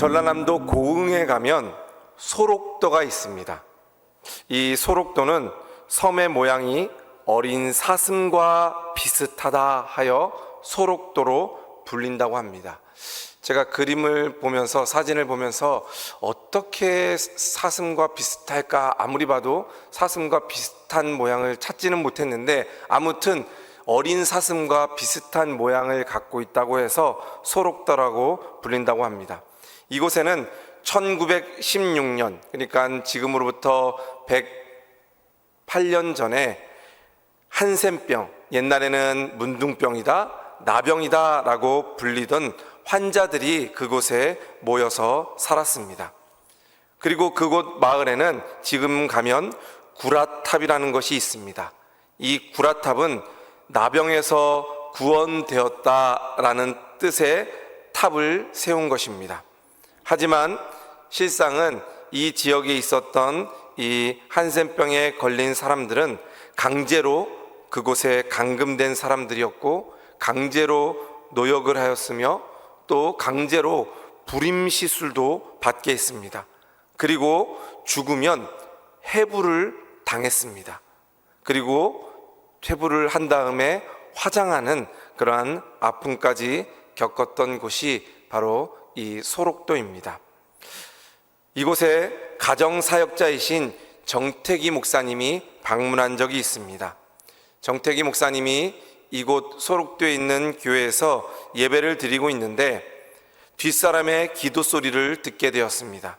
전라남도 고흥에 가면 소록도가 있습니다. 이 소록도는 섬의 모양이 어린 사슴과 비슷하다 하여 소록도로 불린다고 합니다. 제가 그림을 보면서, 사진을 보면서 어떻게 사슴과 비슷할까 아무리 봐도 사슴과 비슷한 모양을 찾지는 못했는데, 아무튼 어린 사슴과 비슷한 모양을 갖고 있다고 해서 소록도라고 불린다고 합니다. 이곳에는 1916년, 그러니까 지금으로부터 108년 전에 한센병, 옛날에는 문둥병이다, 나병이다 라고 불리던 환자들이 그곳에 모여서 살았습니다. 그리고 그곳 마을에는 지금 가면 구라탑이라는 것이 있습니다. 이 구라탑은 나병에서 구원되었다라는 뜻의 탑을 세운 것입니다. 하지만 실상은 이 지역에 있었던 이 한센병에 걸린 사람들은 강제로 그곳에 감금된 사람들이었고, 강제로 노역을 하였으며 또 강제로 불임시술도 받게 했습니다. 그리고 죽으면 해부를 당했습니다. 그리고 퇴부를 한 다음에 화장하는 그러한 아픔까지 겪었던 곳이 바로 이 소록도입니다. 이곳에 가정사역자이신 정태기 목사님이 방문한 적이 있습니다. 정태기 목사님이 이곳 소록도에 있는 교회에서 예배를 드리고 있는데 뒷사람의 기도 소리를 듣게 되었습니다.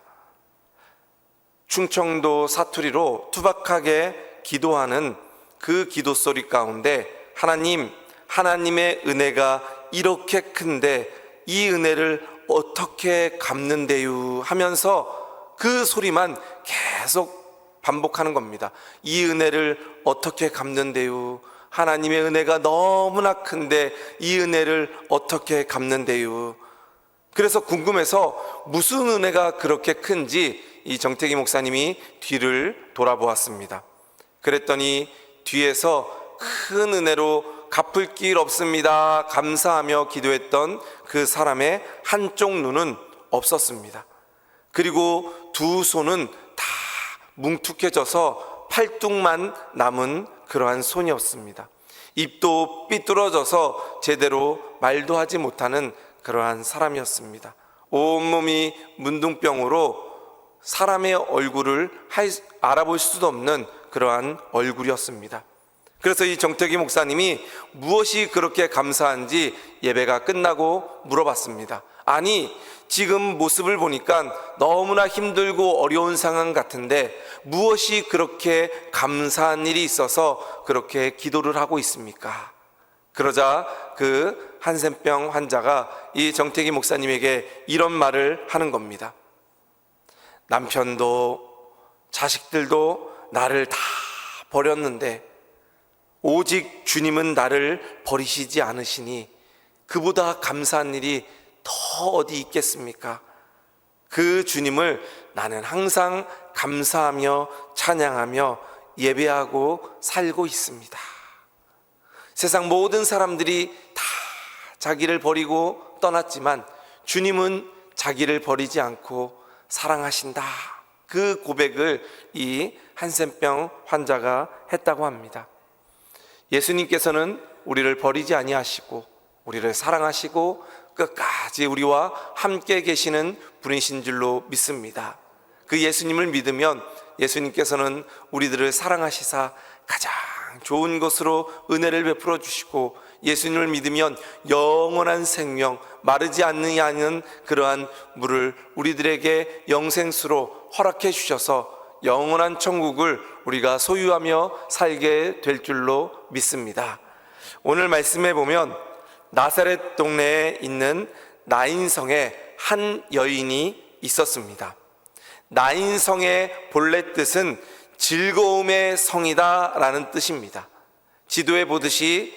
충청도 사투리로 투박하게 기도하는 그 기도 소리 가운데 하나님, 하나님의 은혜가 이렇게 큰데 이 은혜를 어떻게 갚는데요 하면서 그 소리만 계속 반복하는 겁니다. 이 은혜를 어떻게 갚는데요, 하나님의 은혜가 너무나 큰데 이 은혜를 어떻게 갚는데요. 그래서 궁금해서 무슨 은혜가 그렇게 큰지 이 정태기 목사님이 뒤를 돌아보았습니다. 그랬더니 뒤에서 큰 은혜로 갚을 길 없습니다 감사하며 기도했던 그 사람의 한쪽 눈은 없었습니다. 그리고 두 손은 다 뭉툭해져서 팔뚝만 남은 그러한 손이었습니다. 입도 삐뚤어져서 제대로 말도 하지 못하는 그러한 사람이었습니다. 온몸이 문둥병으로 사람의 얼굴을 알아볼 수도 없는 그러한 얼굴이었습니다. 그래서 이 정태기 목사님이 무엇이 그렇게 감사한지 예배가 끝나고 물어봤습니다. 아니, 지금 모습을 보니까 너무나 힘들고 어려운 상황 같은데 무엇이 그렇게 감사한 일이 있어서 그렇게 기도를 하고 있습니까? 그러자 그 한센병 환자가 이 정태기 목사님에게 이런 말을 하는 겁니다. 남편도 자식들도 나를 다 버렸는데 오직 주님은 나를 버리시지 않으시니 그보다 감사한 일이 더 어디 있겠습니까? 그 주님을 나는 항상 감사하며 찬양하며 예배하고 살고 있습니다. 세상 모든 사람들이 다 자기를 버리고 떠났지만 주님은 자기를 버리지 않고 사랑하신다. 그 고백을 이 한센병 환자가 했다고 합니다. 예수님께서는 우리를 버리지 아니하시고 우리를 사랑하시고 끝까지 우리와 함께 계시는 분이신 줄로 믿습니다. 그 예수님을 믿으면 예수님께서는 우리들을 사랑하시사 가장 좋은 것으로 은혜를 베풀어 주시고, 예수님을 믿으면 영원한 생명, 마르지 않는 그러한 물을 우리들에게 영생수로 허락해 주셔서 영원한 천국을 우리가 소유하며 살게 될 줄로 믿습니다. 오늘 말씀에 보면 나사렛 동네에 있는 나인성에 한 여인이 있었습니다. 나인성의 본래 뜻은 즐거움의 성이다 라는 뜻입니다. 지도에 보듯이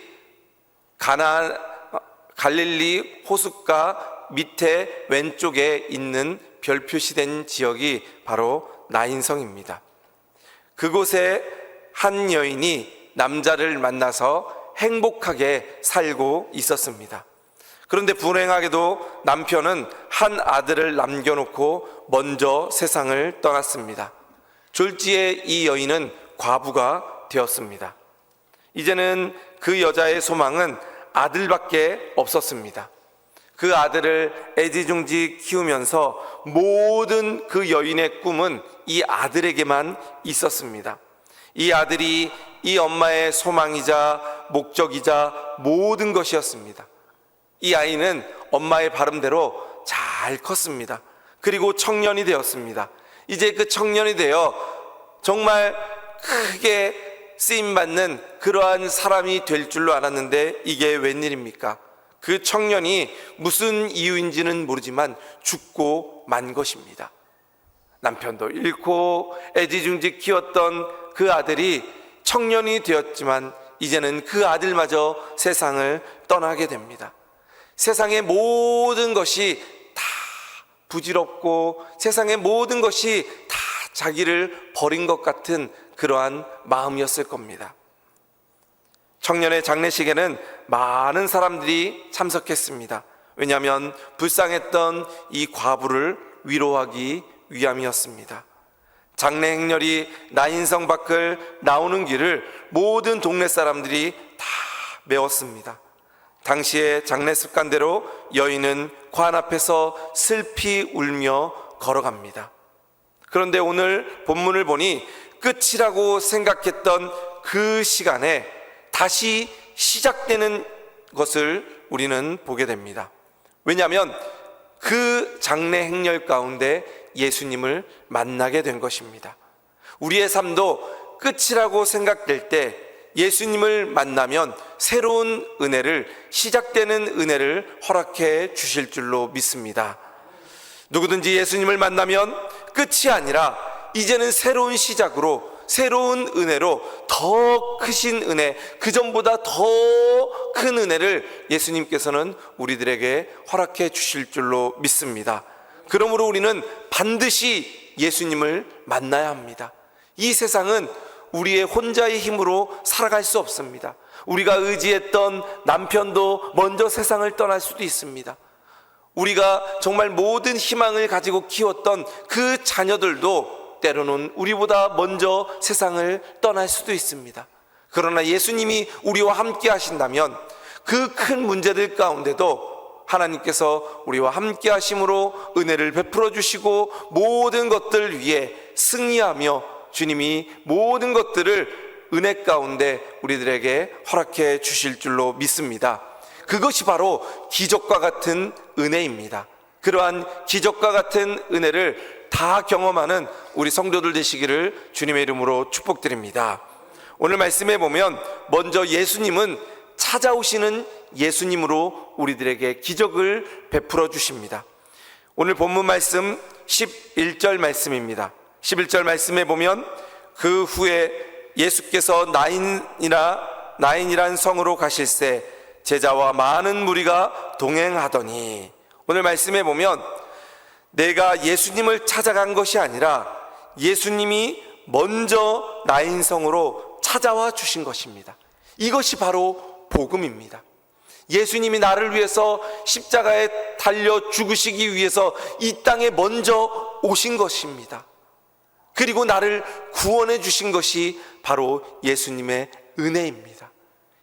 갈릴리 호숫가 밑에 왼쪽에 있는 별 표시된 지역이 바로 나인성입니다. 그곳에 한 여인이 남자를 만나서 행복하게 살고 있었습니다. 그런데 불행하게도 남편은 한 아들을 남겨놓고 먼저 세상을 떠났습니다. 졸지에 이 여인은 과부가 되었습니다. 이제는 그 여자의 소망은 아들밖에 없었습니다. 그 아들을 애지중지 키우면서 모든 그 여인의 꿈은 이 아들에게만 있었습니다. 이 아들이 이 엄마의 소망이자 목적이자 모든 것이었습니다. 이 아이는 엄마의 바람대로 잘 컸습니다. 그리고 청년이 되었습니다. 이제 그 청년이 되어 정말 크게 쓰임받는 그러한 사람이 될 줄로 알았는데 이게 웬일입니까? 그 청년이 무슨 이유인지는 모르지만 죽고 만 것입니다. 남편도 잃고 애지중지 키웠던 그 아들이 청년이 되었지만 이제는 그 아들마저 세상을 떠나게 됩니다. 세상의 모든 것이 다 부질없고 세상의 모든 것이 다 자기를 버린 것 같은 그러한 마음이었을 겁니다. 청년의 장례식에는 많은 사람들이 참석했습니다. 왜냐하면 불쌍했던 이 과부를 위로하기 위함이었습니다. 장례 행렬이 나인성 밖을 나오는 길을 모든 동네 사람들이 다 메웠습니다. 당시의 장례 습관대로 여인은 관 앞에서 슬피 울며 걸어갑니다. 그런데 오늘 본문을 보니 끝이라고 생각했던 그 시간에 다시 시작되는 것을 우리는 보게 됩니다. 왜냐하면 그 장례 행렬 가운데 예수님을 만나게 된 것입니다. 우리의 삶도 끝이라고 생각될 때 예수님을 만나면 새로운 은혜를, 시작되는 은혜를 허락해 주실 줄로 믿습니다. 누구든지 예수님을 만나면 끝이 아니라 이제는 새로운 시작으로, 새로운 은혜로 더 크신 은혜, 그전보다 더 큰 은혜를 예수님께서는 우리들에게 허락해 주실 줄로 믿습니다. 그러므로 우리는 반드시 예수님을 만나야 합니다. 이 세상은 우리의 혼자의 힘으로 살아갈 수 없습니다. 우리가 의지했던 남편도 먼저 세상을 떠날 수도 있습니다. 우리가 정말 모든 희망을 가지고 키웠던 그 자녀들도 때로는 우리보다 먼저 세상을 떠날 수도 있습니다. 그러나 예수님이 우리와 함께 하신다면 그 큰 문제들 가운데도 하나님께서 우리와 함께 하심으로 은혜를 베풀어 주시고 모든 것들 위해 승리하며 주님이 모든 것들을 은혜 가운데 우리들에게 허락해 주실 줄로 믿습니다. 그것이 바로 기적과 같은 은혜입니다. 그러한 기적과 같은 은혜를 다 경험하는 우리 성도들 되시기를 주님의 이름으로 축복드립니다. 오늘 말씀에 보면 먼저 예수님은 찾아오시는 예수님으로 우리들에게 기적을 베풀어 주십니다. 오늘 본문 말씀 11절 말씀입니다. 11절 말씀에 보면 그 후에 예수께서 나인이란 성으로 가실새 제자와 많은 무리가 동행하더니, 오늘 말씀에 보면 내가 예수님을 찾아간 것이 아니라 예수님이 먼저 나인성으로 찾아와 주신 것입니다. 이것이 바로 복음입니다. 예수님이 나를 위해서 십자가에 달려 죽으시기 위해서 이 땅에 먼저 오신 것입니다. 그리고 나를 구원해 주신 것이 바로 예수님의 은혜입니다.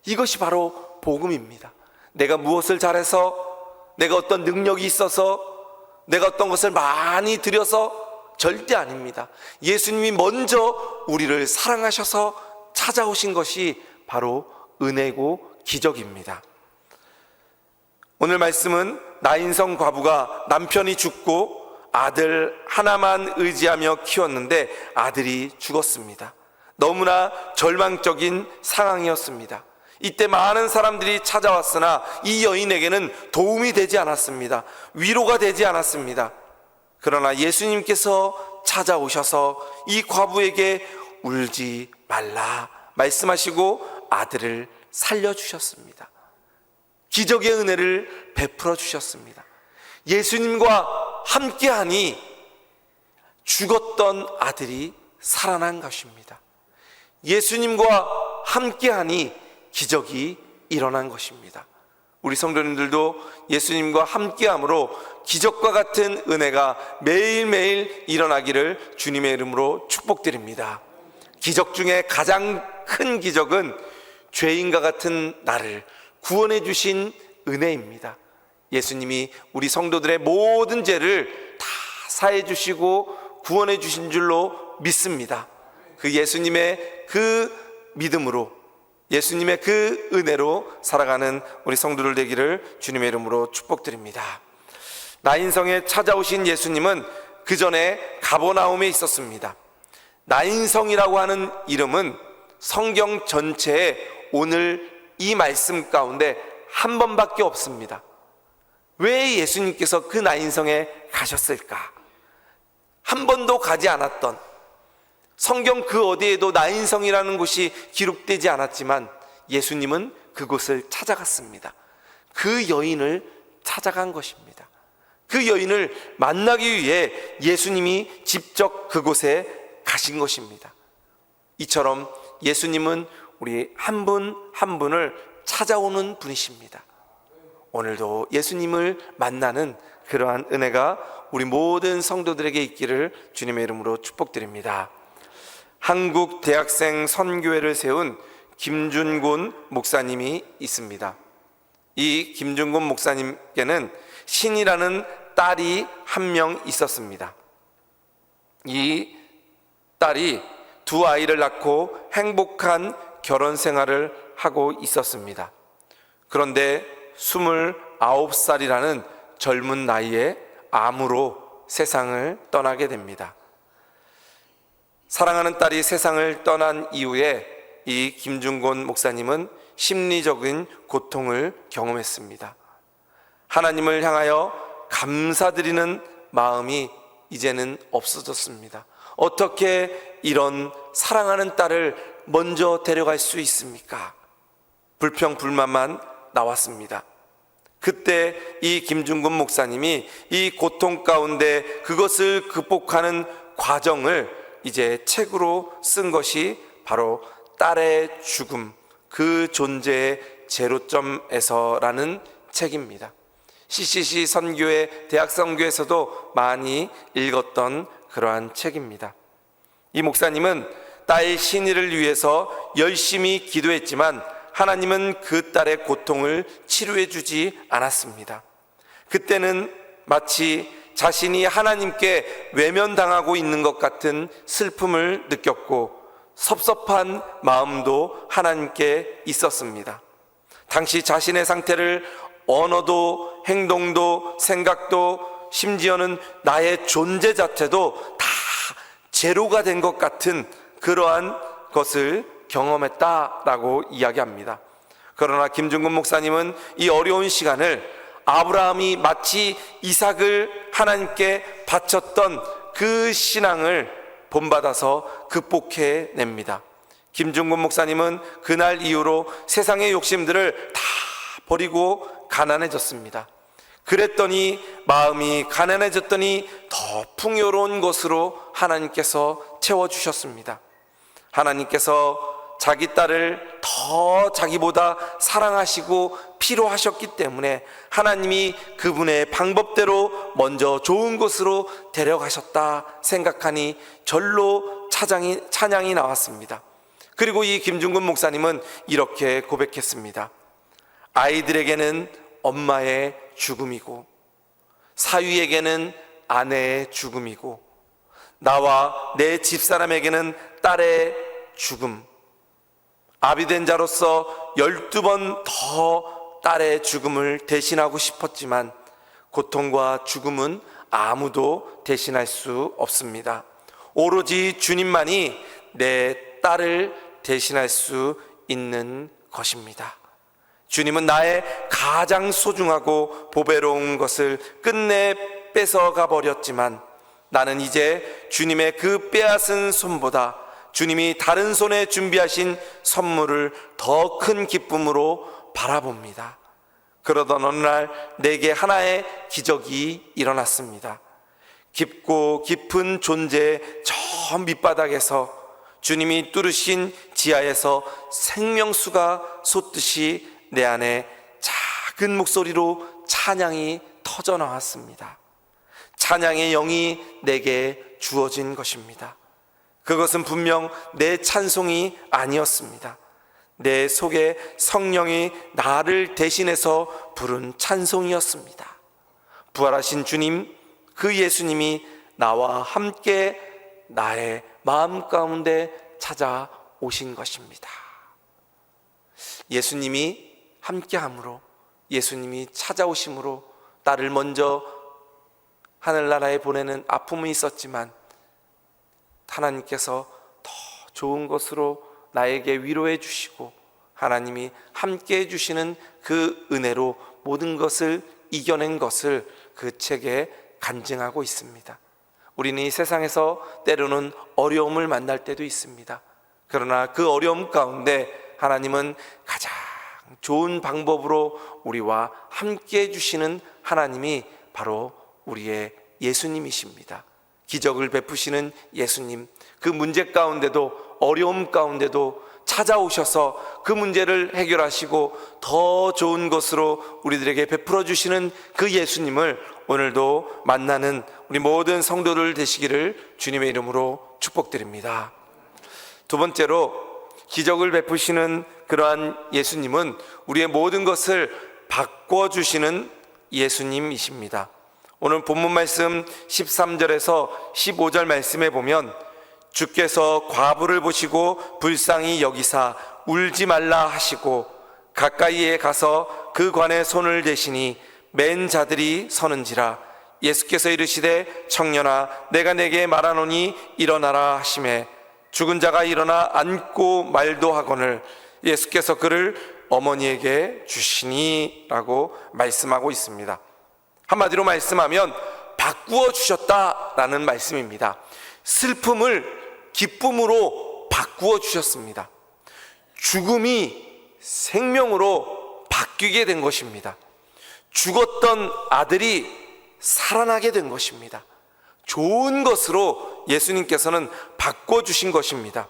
이것이 바로 복음입니다. 내가 무엇을 잘해서, 내가 어떤 능력이 있어서, 내가 어떤 것을 많이 드려서 절대 아닙니다. 예수님이 먼저 우리를 사랑하셔서 찾아오신 것이 바로 은혜고 기적입니다. 오늘 말씀은 나인성 과부가 남편이 죽고 아들 하나만 의지하며 키웠는데 아들이 죽었습니다. 너무나 절망적인 상황이었습니다. 이때 많은 사람들이 찾아왔으나 이 여인에게는 도움이 되지 않았습니다. 위로가 되지 않았습니다. 그러나 예수님께서 찾아오셔서 이 과부에게 울지 말라 말씀하시고 아들을 살려주셨습니다. 기적의 은혜를 베풀어 주셨습니다. 예수님과 함께하니 죽었던 아들이 살아난 것입니다. 예수님과 함께하니 기적이 일어난 것입니다. 우리 성도님들도 예수님과 함께함으로 기적과 같은 은혜가 매일매일 일어나기를 주님의 이름으로 축복드립니다. 기적 중에 가장 큰 기적은 죄인과 같은 나를 구원해 주신 은혜입니다. 예수님이 우리 성도들의 모든 죄를 다 사해 주시고 구원해 주신 줄로 믿습니다. 그 예수님의 그 믿음으로, 예수님의 그 은혜로 살아가는 우리 성도들 되기를 주님의 이름으로 축복드립니다. 나인성에 찾아오신 예수님은 그 전에 가버나움에 있었습니다. 나인성이라고 하는 이름은 성경 전체에 오늘 이 말씀 가운데 한 번밖에 없습니다. 왜 예수님께서 그 나인성에 가셨을까? 한 번도 가지 않았던, 성경 그 어디에도 나인성이라는 곳이 기록되지 않았지만 예수님은 그곳을 찾아갔습니다. 그 여인을 찾아간 것입니다. 그 여인을 만나기 위해 예수님이 직접 그곳에 가신 것입니다. 이처럼 예수님은 우리 한 분 한 분을 찾아오는 분이십니다. 오늘도 예수님을 만나는 그러한 은혜가 우리 모든 성도들에게 있기를 주님의 이름으로 축복드립니다. 한국 대학생 선교회를 세운 김준곤 목사님이 있습니다. 이 김준곤 목사님께는 신이라는 딸이 한 명 있었습니다. 이 딸이 두 아이를 낳고 행복한 결혼 생활을 하고 있었습니다. 그런데 29살이라는 젊은 나이에 암으로 세상을 떠나게 됩니다. 사랑하는 딸이 세상을 떠난 이후에 이 김준곤 목사님은 심리적인 고통을 경험했습니다. 하나님을 향하여 감사드리는 마음이 이제는 없어졌습니다. 어떻게 이런 사랑하는 딸을 먼저 데려갈 수 있습니까? 불평불만만 나왔습니다. 그때 이 김준곤 목사님이 이 고통 가운데 그것을 극복하는 과정을 이제 책으로 쓴 것이 바로 딸의 죽음, 그 존재의 제로점에서라는 책입니다. CCC 선교회, 대학 선교에서도 많이 읽었던 그러한 책입니다. 이 목사님은 딸 신이를 위해서 열심히 기도했지만 하나님은 그 딸의 고통을 치료해 주지 않았습니다. 그때는 마치 자신이 하나님께 외면당하고 있는 것 같은 슬픔을 느꼈고 섭섭한 마음도 하나님께 있었습니다. 당시 자신의 상태를 언어도 행동도 생각도 심지어는 나의 존재 자체도 다 제로가 된 것 같은 그러한 것을 경험했다라고 이야기합니다. 그러나 김준곤 목사님은 이 어려운 시간을 아브라함이 마치 이삭을 하나님께 바쳤던 그 신앙을 본받아서 극복해냅니다. 김준곤 목사님은 그날 이후로 세상의 욕심들을 다 버리고 가난해졌습니다. 그랬더니 마음이 가난해졌더니 더 풍요로운 것으로 하나님께서 채워주셨습니다. 하나님께서 자기 딸을 더 자기보다 사랑하시고 필요하셨기 때문에 하나님이 그분의 방법대로 먼저 좋은 곳으로 데려가셨다 생각하니 절로 찬양이 나왔습니다. 그리고 이 김준곤 목사님은 이렇게 고백했습니다. 아이들에게는 엄마의 죽음이고 사위에게는 아내의 죽음이고 나와 내 집사람에게는 딸의 죽음, 아비된 자로서 12번 더 딸의 죽음을 대신하고 싶었지만 고통과 죽음은 아무도 대신할 수 없습니다. 오로지 주님만이 내 딸을 대신할 수 있는 것입니다. 주님은 나의 가장 소중하고 보배로운 것을 끝내 뺏어가 버렸지만 나는 이제 주님의 그 빼앗은 손보다 주님이 다른 손에 준비하신 선물을 더 큰 기쁨으로 바라봅니다. 그러던 어느 날 내게 하나의 기적이 일어났습니다. 깊고 깊은 존재의 저 밑바닥에서 주님이 뚫으신 지하에서 생명수가 솟듯이 내 안에 밝은 목소리로 찬양이 터져 나왔습니다. 찬양의 영이 내게 주어진 것입니다. 그것은 분명 내 찬송이 아니었습니다. 내 속에 성령이 나를 대신해서 부른 찬송이었습니다. 부활하신 주님, 그 예수님이 나와 함께 나의 마음 가운데 찾아오신 것입니다. 예수님이 함께함으로, 예수님이 찾아오심으로 나를 먼저 하늘나라에 보내는 아픔이 있었지만 하나님께서 더 좋은 것으로 나에게 위로해 주시고 하나님이 함께 해주시는 그 은혜로 모든 것을 이겨낸 것을 그 책에 간증하고 있습니다. 우리는 이 세상에서 때로는 어려움을 만날 때도 있습니다. 그러나 그 어려움 가운데 하나님은 가장 좋은 방법으로 우리와 함께 해주시는 하나님이 바로 우리의 예수님이십니다. 기적을 베푸시는 예수님, 그 문제 가운데도 어려움 가운데도 찾아오셔서 그 문제를 해결하시고 더 좋은 것으로 우리들에게 베풀어 주시는 그 예수님을 오늘도 만나는 우리 모든 성도들 되시기를 주님의 이름으로 축복드립니다. 두 번째로, 기적을 베푸시는 그러한 예수님은 우리의 모든 것을 바꿔주시는 예수님이십니다. 오늘 본문 말씀 13절에서 15절 말씀에 보면 주께서 과부를 보시고 불쌍히 여기사 울지 말라 하시고 가까이에 가서 그 관에 손을 대시니 맨 자들이 서는지라. 예수께서 이르시되 청년아 내가 내게 말하노니 일어나라 하시매 죽은 자가 일어나 앉고 말도 하거늘 예수께서 그를 어머니에게 주시니 라고 말씀하고 있습니다. 한마디로 말씀하면 바꾸어 주셨다라는 말씀입니다. 슬픔을 기쁨으로 바꾸어 주셨습니다. 죽음이 생명으로 바뀌게 된 것입니다. 죽었던 아들이 살아나게 된 것입니다. 좋은 것으로 예수님께서는 바꿔주신 것입니다.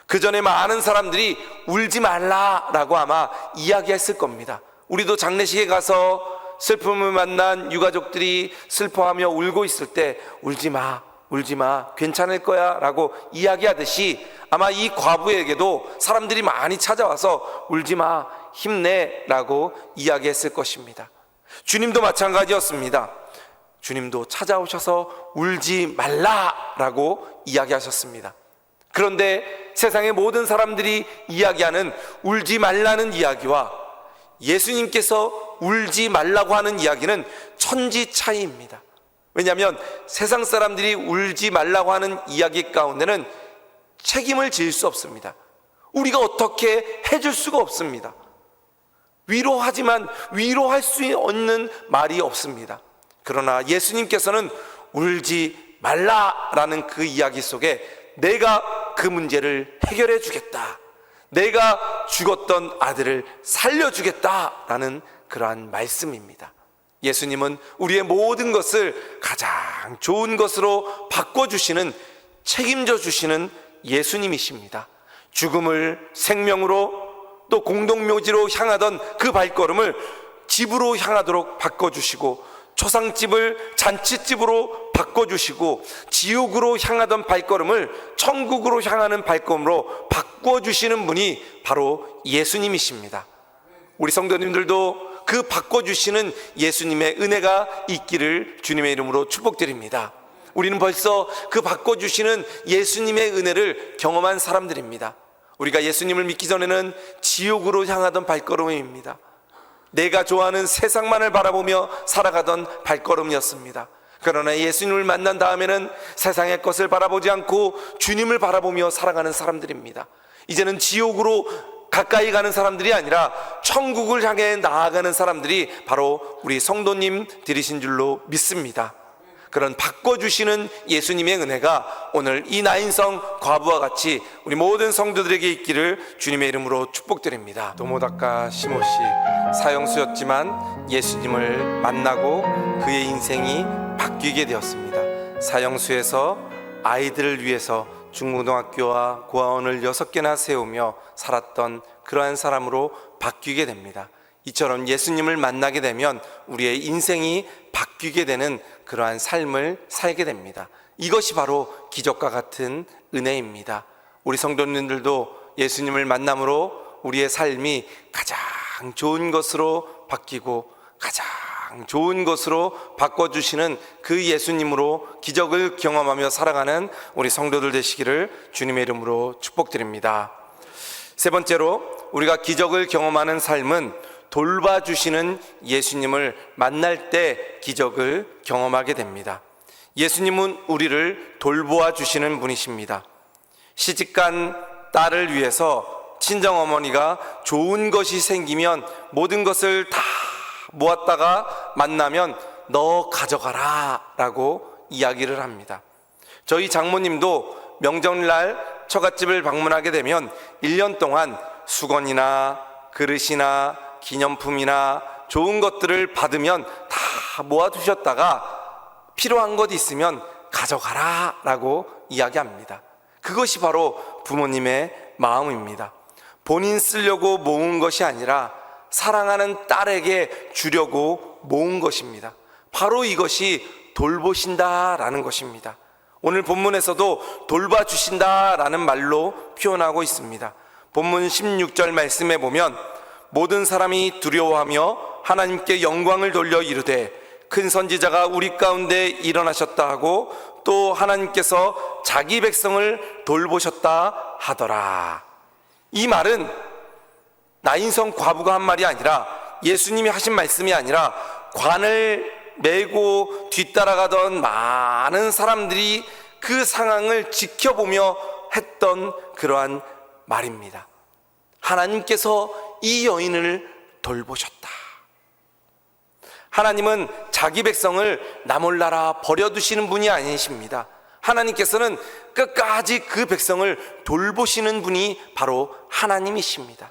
그 전에 많은 사람들이 울지 말라라고 아마 이야기했을 겁니다. 우리도 장례식에 가서 슬픔을 만난 유가족들이 슬퍼하며 울고 있을 때 울지 마, 울지 마, 괜찮을 거야 라고 이야기하듯이 아마 이 과부에게도 사람들이 많이 찾아와서 울지 마, 힘내 라고 이야기했을 것입니다. 주님도 마찬가지였습니다. 주님도 찾아오셔서 울지 말라라고 이야기하셨습니다. 그런데 세상의 모든 사람들이 이야기하는 울지 말라는 이야기와 예수님께서 울지 말라고 하는 이야기는 천지 차이입니다. 왜냐하면 세상 사람들이 울지 말라고 하는 이야기 가운데는 책임을 질 수 없습니다. 우리가 어떻게 해줄 수가 없습니다. 위로하지만 위로할 수 없는 말이 없습니다. 그러나 예수님께서는 울지 말라라는 그 이야기 속에 내가 그 문제를 해결해 주겠다, 내가 죽었던 아들을 살려주겠다라는 그러한 말씀입니다. 예수님은 우리의 모든 것을 가장 좋은 것으로 바꿔주시는, 책임져 주시는 예수님이십니다. 죽음을 생명으로, 또 공동묘지로 향하던 그 발걸음을 집으로 향하도록 바꿔주시고, 초상집을 잔치집으로 바꿔주시고, 지옥으로 향하던 발걸음을 천국으로 향하는 발걸음으로 바꿔주시는 분이 바로 예수님이십니다. 우리 성도님들도 그 바꿔주시는 예수님의 은혜가 있기를 주님의 이름으로 축복드립니다. 우리는 벌써 그 바꿔주시는 예수님의 은혜를 경험한 사람들입니다. 우리가 예수님을 믿기 전에는 지옥으로 향하던 발걸음입니다. 내가 좋아하는 세상만을 바라보며 살아가던 발걸음이었습니다. 그러나 예수님을 만난 다음에는 세상의 것을 바라보지 않고 주님을 바라보며 살아가는 사람들입니다. 이제는 지옥으로 가까이 가는 사람들이 아니라 천국을 향해 나아가는 사람들이 바로 우리 성도님 들이신 줄로 믿습니다. 그런 바꿔주시는 예수님의 은혜가 오늘 이 나인성 과부와 같이 우리 모든 성도들에게 있기를 주님의 이름으로 축복드립니다. 도모다카 시모시 사형수였지만 예수님을 만나고 그의 인생이 바뀌게 되었습니다. 사형수에서 아이들을 위해서 중고등학교와 고아원을 6개나 세우며 살았던 그러한 사람으로 바뀌게 됩니다. 이처럼 예수님을 만나게 되면 우리의 인생이 바뀌게 되는 그러한 삶을 살게 됩니다. 이것이 바로 기적과 같은 은혜입니다. 우리 성도님들도 예수님을 만남으로 우리의 삶이 가장 좋은 것으로 바뀌고 가장 좋은 것으로 바꿔주시는 그 예수님으로 기적을 경험하며 살아가는 우리 성도들 되시기를 주님의 이름으로 축복드립니다. 세 번째로, 우리가 기적을 경험하는 삶은 돌봐주시는 예수님을 만날 때 기적을 경험하게 됩니다. 예수님은 우리를 돌보아 주시는 분이십니다. 시집간 딸을 위해서 친정어머니가 좋은 것이 생기면 모든 것을 다 모았다가 만나면 너 가져가라 라고 이야기를 합니다. 저희 장모님도 명절날 처갓집을 방문하게 되면 1년 동안 수건이나 그릇이나 기념품이나 좋은 것들을 받으면 다 모아두셨다가 필요한 것 있으면 가져가라 라고 이야기합니다. 그것이 바로 부모님의 마음입니다. 본인 쓰려고 모은 것이 아니라 사랑하는 딸에게 주려고 모은 것입니다. 바로 이것이 돌보신다라는 것입니다. 오늘 본문에서도 돌봐주신다라는 말로 표현하고 있습니다. 본문 16절 말씀에 보면 모든 사람이 두려워하며 하나님께 영광을 돌려 이르되 큰 선지자가 우리 가운데 일어나셨다 하고 또 하나님께서 자기 백성을 돌보셨다 하더라. 이 말은 나인성 과부가 한 말이 아니라 예수님이 하신 말씀이 아니라 관을 메고 뒤따라가던 많은 사람들이 그 상황을 지켜보며 했던 그러한 말입니다. 하나님께서 이 여인을 돌보셨다. 하나님은 자기 백성을 나 몰라라 버려두시는 분이 아니십니다. 하나님께서는 끝까지 그 백성을 돌보시는 분이 바로 하나님이십니다.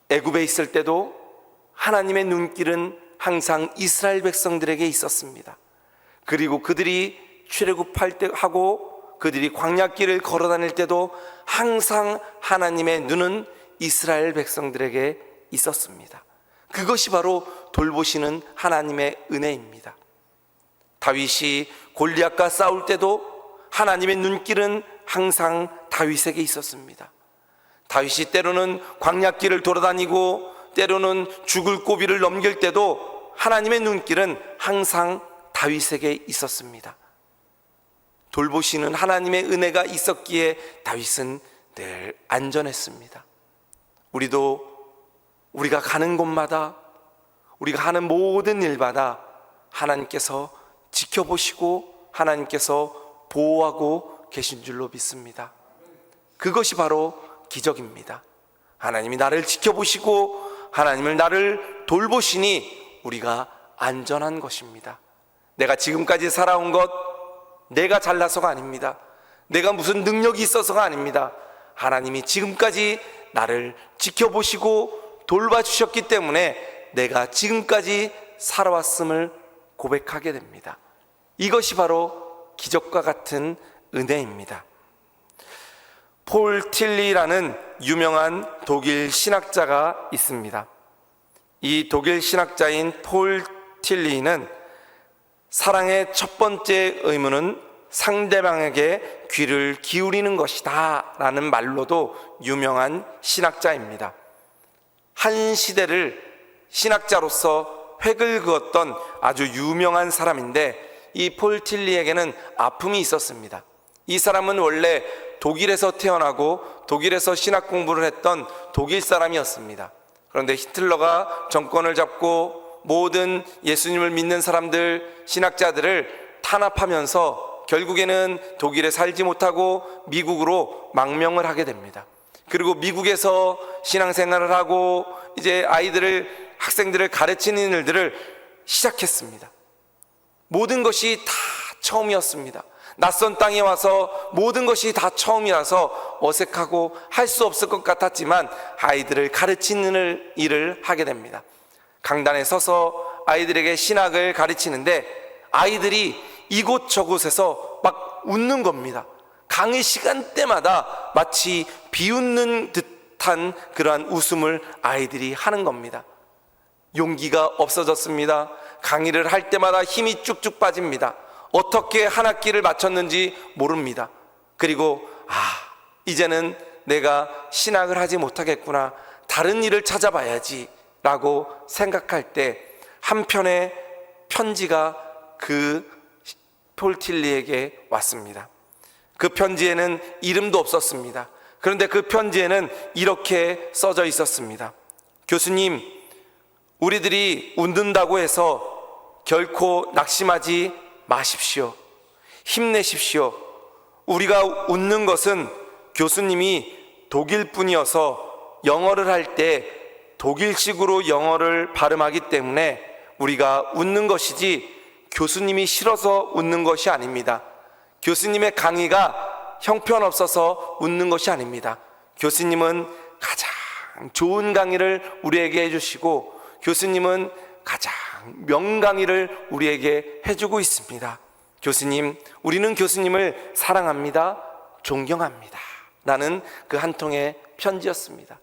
애굽에 있을 때도 하나님의 눈길은 항상 이스라엘 백성들에게 있었습니다. 그리고 그들이 출애굽할 때 하고 그들이 광야길을 걸어 다닐 때도 항상 하나님의 눈은 이스라엘 백성들에게 있었습니다. 그것이 바로 돌보시는 하나님의 은혜입니다. 다윗이 골리앗과 싸울 때도 하나님의 눈길은 항상 다윗에게 있었습니다. 다윗이 때로는 광야길을 돌아다니고 때로는 죽을 고비를 넘길 때도 하나님의 눈길은 항상 다윗에게 있었습니다. 돌보시는 하나님의 은혜가 있었기에 다윗은 늘 안전했습니다. 우리가 가는 곳마다 우리가 하는 모든 일마다 하나님께서 지켜보시고 하나님께서 보호하고 계신 줄로 믿습니다. 그것이 바로 기적입니다. 하나님이 나를 지켜보시고 하나님을 나를 돌보시니 우리가 안전한 것입니다. 내가 지금까지 살아온 것 내가 잘나서가 아닙니다. 내가 무슨 능력이 있어서가 아닙니다. 하나님이 지금까지 나를 지켜보시고 돌봐주셨기 때문에 내가 지금까지 살아왔음을 고백하게 됩니다. 이것이 바로 기적과 같은 은혜입니다. 폴 틸리라는 유명한 독일 신학자가 있습니다. 이 독일 신학자인 폴 틸리는 사랑의 첫 번째 의무는 상대방에게 귀를 기울이는 것이다 라는 말로도 유명한 신학자입니다. 한 시대를 신학자로서 획을 그었던 아주 유명한 사람인데 이 폴 틸리에게는 아픔이 있었습니다. 이 사람은 원래 독일에서 태어나고 독일에서 신학 공부를 했던 독일 사람이었습니다. 그런데 히틀러가 정권을 잡고 모든 예수님을 믿는 사람들, 신학자들을 탄압하면서 결국에는 독일에 살지 못하고 미국으로 망명을 하게 됩니다. 그리고 미국에서 신앙생활을 하고 이제 학생들을 가르치는 일들을 시작했습니다. 모든 것이 다 처음이었습니다. 낯선 땅에 와서 모든 것이 다 처음이라서 어색하고 할 수 없을 것 같았지만 아이들을 가르치는 일을 하게 됩니다. 강단에 서서 아이들에게 신학을 가르치는데 아이들이 이곳저곳에서 막 웃는 겁니다. 강의 시간대마다 마치 비웃는 듯 뜻한 그러한 웃음을 아이들이 하는 겁니다. 용기가 없어졌습니다. 강의를 할 때마다 힘이 쭉쭉 빠집니다. 어떻게 한 학기를 마쳤는지 모릅니다. 그리고 이제는 내가 신학을 하지 못하겠구나, 다른 일을 찾아봐야지 라고 생각할 때 한편의 편지가 그 폴틸리에게 왔습니다. 그 편지에는 이름도 없었습니다. 그런데 그 편지에는 이렇게 써져 있었습니다. 교수님, 우리들이 웃는다고 해서 결코 낙심하지 마십시오. 힘내십시오. 우리가 웃는 것은 교수님이 독일 분이어서 영어를 할 때 독일식으로 영어를 발음하기 때문에 우리가 웃는 것이지 교수님이 싫어서 웃는 것이 아닙니다. 교수님의 강의가 형편없어서 웃는 것이 아닙니다. 교수님은 가장 좋은 강의를 우리에게 해주시고 교수님은 가장 명강의를 우리에게 해주고 있습니다. 교수님, 우리는 교수님을 사랑합니다. 존경합니다. 라는 그 한 통의 편지였습니다.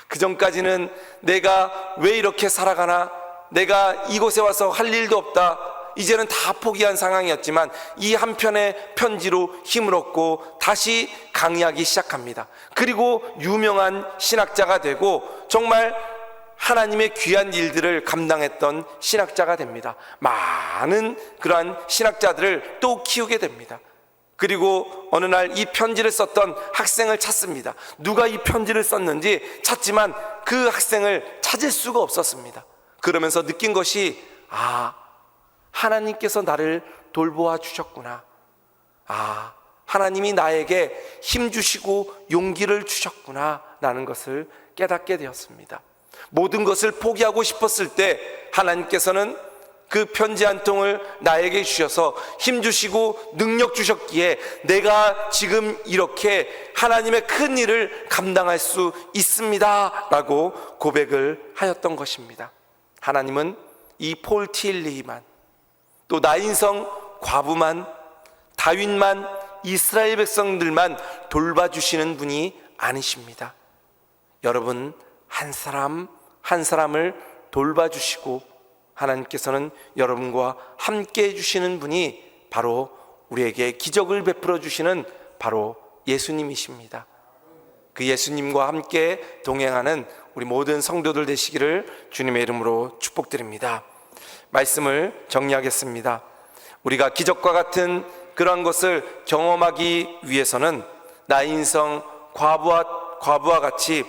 그 전까지는 내가 왜 이렇게 살아가나, 내가 이곳에 와서 할 일도 없다, 이제는 다 포기한 상황이었지만 이 한 편의 편지로 힘을 얻고 다시 강의하기 시작합니다. 그리고 유명한 신학자가 되고 정말 하나님의 귀한 일들을 감당했던 신학자가 됩니다. 많은 그러한 신학자들을 또 키우게 됩니다. 그리고 어느 날 이 편지를 썼던 학생을 찾습니다. 누가 이 편지를 썼는지 찾지만 그 학생을 찾을 수가 없었습니다. 그러면서 느낀 것이, 하나님께서 나를 돌보아 주셨구나. 하나님이 나에게 힘 주시고 용기를 주셨구나 라는 것을 깨닫게 되었습니다. 모든 것을 포기하고 싶었을 때 하나님께서는 그 편지 한 통을 나에게 주셔서 힘 주시고 능력 주셨기에 내가 지금 이렇게 하나님의 큰 일을 감당할 수 있습니다 라고 고백을 하였던 것입니다. 하나님은 이 폴틸리만, 또 나인성 과부만, 다윗만, 이스라엘 백성들만 돌봐주시는 분이 아니십니다. 여러분, 한 사람 한 사람을 돌봐주시고 하나님께서는 여러분과 함께 해주시는 분이 바로 우리에게 기적을 베풀어 주시는 바로 예수님이십니다. 그 예수님과 함께 동행하는 우리 모든 성도들 되시기를 주님의 이름으로 축복드립니다. 말씀을 정리하겠습니다. 우리가 기적과 같은 그러한 것을 경험하기 위해서는 나인성 과부와 같이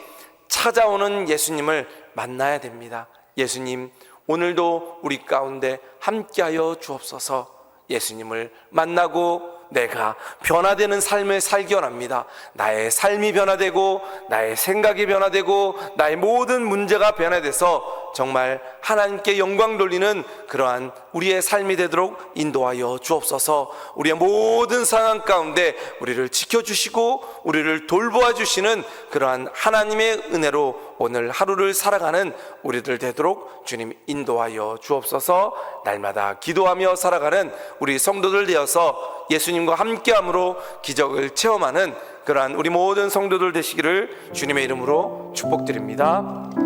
찾아오는 예수님을 만나야 됩니다. 예수님, 오늘도 우리 가운데 함께하여 주옵소서. 예수님을 만나고 내가 변화되는 삶을 살기 원합니다. 나의 삶이 변화되고 나의 생각이 변화되고 나의 모든 문제가 변화돼서 정말 하나님께 영광 돌리는 그러한 우리의 삶이 되도록 인도하여 주옵소서. 우리의 모든 상황 가운데 우리를 지켜주시고 우리를 돌보아 주시는 그러한 하나님의 은혜로 오늘 하루를 살아가는 우리들 되도록 주님 인도하여 주옵소서. 날마다 기도하며 살아가는 우리 성도들 되어서 예수님과 함께함으로 기적을 체험하는 그러한 우리 모든 성도들 되시기를 주님의 이름으로 축복드립니다.